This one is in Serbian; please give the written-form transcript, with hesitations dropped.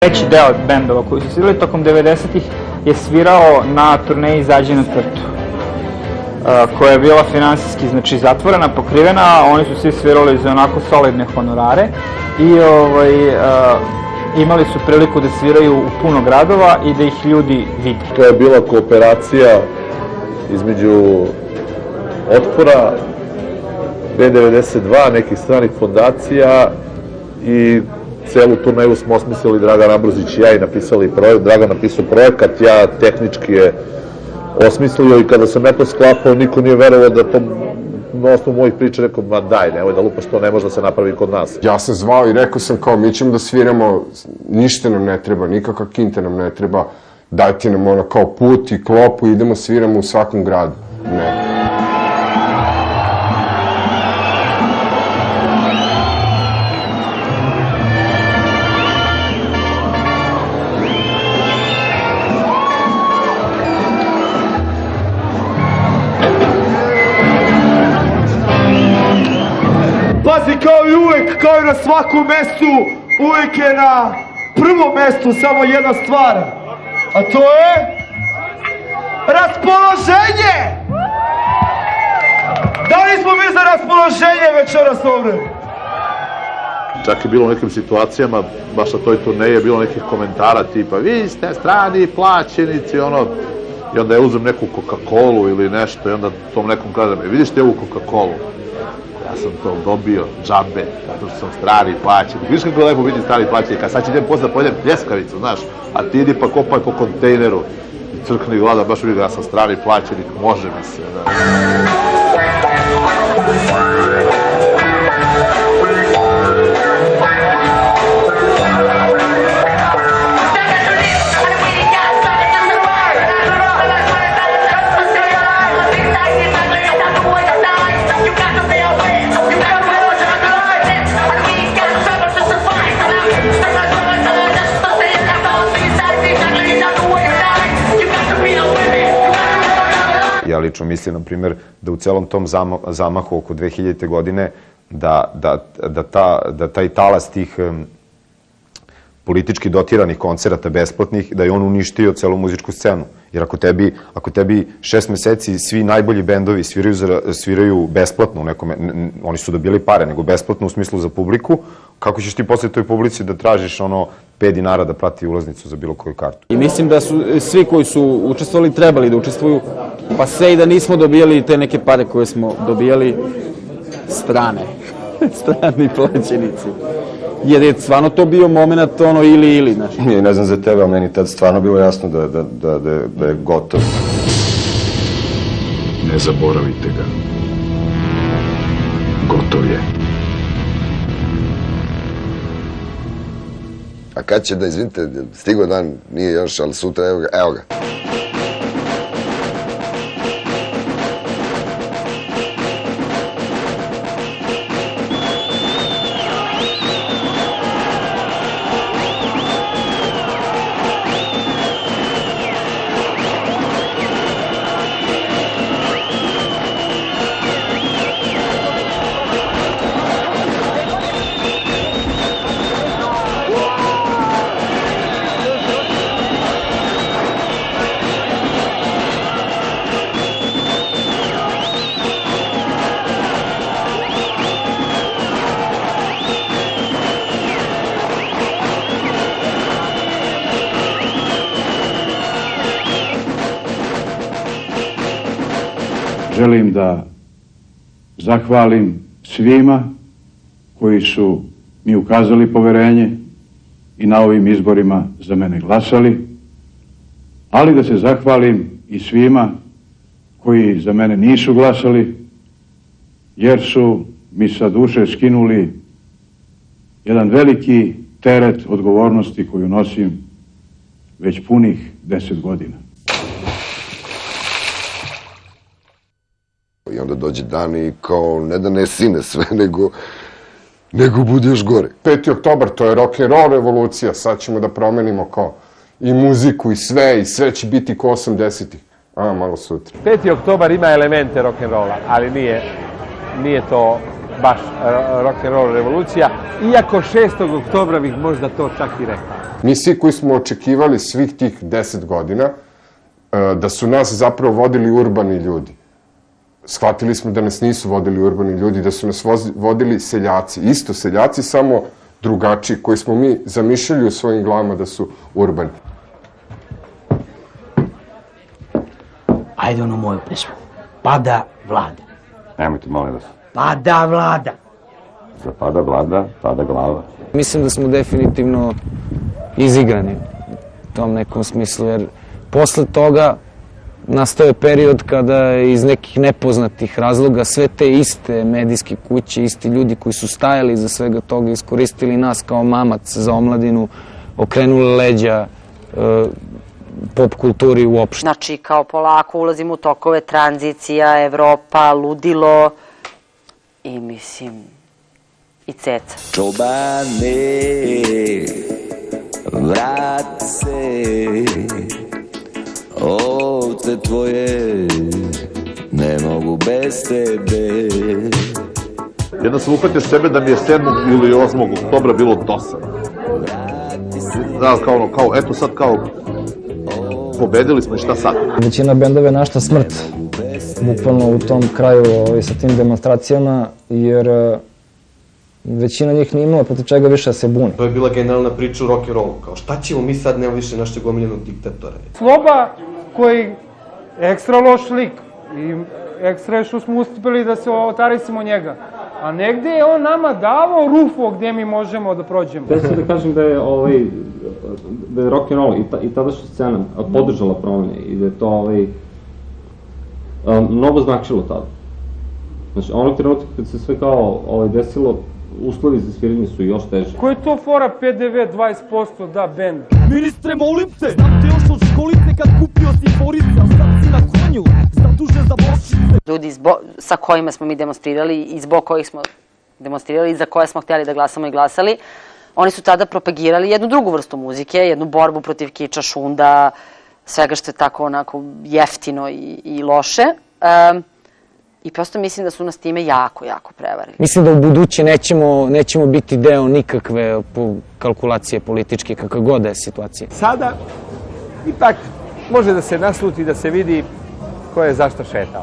Veći deo bendova koji su svirali tokom 90-ih je svirao na turneji Izađi na crtu, koja je bila finansijski zatvorena, pokrivena, a oni su svi svirali za onako solidne honorare i imali su priliku da sviraju u puno gradova i da ih ljudi vide. To je bila kooperacija između Otpora, B92, nekih stranih fondacija i celu turneju smo osmislili Dragan Ambrozić i ja i napisali projekat. Dragan napisao projekat, ja tehnički je osmislio i kada sam to sklapao, niko nije verovao da to na osnovu mojih priča rekao, ma daj, nemoj da lupaš, to ne može da se napravi kod nas. Ja sam zvao i rekao sam kao, mi ćemo da sviramo, ništa nam ne treba, nikakva kinta nam ne treba, dajte nam ono kao put i klopu, idemo sviramo u svakom gradu. Ne. Pazi, kao i uvek, kao i na svakom mestu, uvek je na prvom mestu samo jedna stvar, a to je raspoloženje! Da li smo mi za raspoloženje večeras ovde? Čak je bilo u nekim situacijama, baš na toj turneji je bilo nekih komentara tipa vi ste strani plaćenici, ono, i onda ja uzem neku Coca-Colu ili nešto i onda tom nekom kažem, vidiš ti ovu Coca-Colu? Ja sam to dobio džabe, zato što sam strani plaćenik. Vidiš kako lepo biti strani plaćenik, a sad će idem posle da pojedem pljeskavicu, znaš, a ti idi pa kopaj po kontejneru i crkni glada, baš vidi, ja sam strani plaćenik, može mi se, da. Ja lično mislim, na primjer, da u celom tom zamahu oko 2000. godine, da taj talas tih politički dotiranih koncerata besplatnih, da je on uništio celu muzičku scenu. Jer ako tebi 6 meseci svi najbolji bendovi sviraju besplatno, oni su dobili pare, nego besplatno u smislu za publiku, kako ćeš ti posle toj publici da tražiš ono 5 dinara da plati ulaznicu za bilo koju kartu? I mislim da su svi koji su učestvovali trebali da učestvuju, pa sve i da nismo dobijali te neke pare koje smo dobijali strani plaćenici. Jer je stvarno to bio moment ono ili, znaš. Ne znam za tebe, ali meni tad stvarno bilo jasno da je gotov. Ne zaboravite ga. Gotov je. A kad će da, izvinite, stigao dan, nije još, ali sutra, evo ga. Želim da zahvalim svima koji su mi ukazali poverenje i na ovim izborima za mene glasali, ali da se zahvalim i svima koji za mene nisu glasali, jer su mi sa duše skinuli jedan veliki teret odgovornosti koju nosim već punih 10 godina. I onda dođe dan i kao, ne da ne sine sve, nego bude još gore. 5. oktobar, to je rock'n'roll revolucija, sad ćemo da promenimo kao i muziku i sve će biti ko 80-ih. Malo sutra. 5. oktobar ima elemente rock'n'rolla, ali nije to baš rock'n'roll revolucija, iako 6. oktobra bih možda to čak i rekao. Mi svi koji smo očekivali svih tih 10 godina da su nas zapravo vodili urbani ljudi. Shvatili smo da nas nisu vodili urbani ljudi, da su nas vodili seljaci. Isto seljaci, samo drugačiji, koji smo mi zamišljali u svojim glavama da su urbani. Ajde onu moju pesmu. Pada vlada. Nemojte, molim vas. Pada vlada. Zapada vlada, pada glava. Mislim da smo definitivno izigrani u tom nekom smislu, jer posle toga nastao je period kada iz nekih nepoznatih razloga sve te iste medijske kuće, isti ljudi koji su stajali iza svega toga, iskoristili nas kao mamac za omladinu, okrenuli leđa pop kulturi uopšte. Znači, kao polako ulazimo u tokove tranzicija, Evropa, ludilo i mislim i ceca. Čobane, vrati se, ovce tvoje ne mogu bez tebe. Jedno sam uhvatio sebe da mi je 7. ili 8. oktobra bilo dosadno. Da, kao, eto sad kao, pobedili smo i šta sad? Većina bendova je našla smrt, bukvalno u tom kraju sa tim demonstracijama, jer većina njih nije imala protiv čega više da se bune. To je bila generalna priča u rock'n'rollu, kao šta ćemo mi sad, nema više našeg omiljenog diktatora. Sloba koji je ekstra loš lik i ekstra je što smo uspeli da se otarisimo njega. A negde je on nama davao rufo gdje mi možemo da prođemo. Te sam da kažem da je rock'n'roll i tadašnja scena podržala promene i da je to mnogo značilo tada. Znači, onog trenutka kad se sve kao desilo, uslovi za sviranje su još teže. Ko je to fora PDV 20% da bend? Ministre, molim te, znam te još od školice kad kupio si forice, a sad si na konju, zadužen za bočice. Ljudi sa kojima smo mi demonstrirali i zbog kojih smo demonstrirali i za koje smo htjeli da glasamo i glasali, oni su tada propagirali jednu drugu vrstu muzike, jednu borbu protiv kiča, šunda, svega što je tako onako jeftino i loše. I prosto mislim da su nas time jako, jako prevarili. Mislim da u buduće nećemo biti deo nikakve kalkulacije političke, kakva god je situacija. Sada ipak može da se nasluti, da se vidi ko je zašto šetao.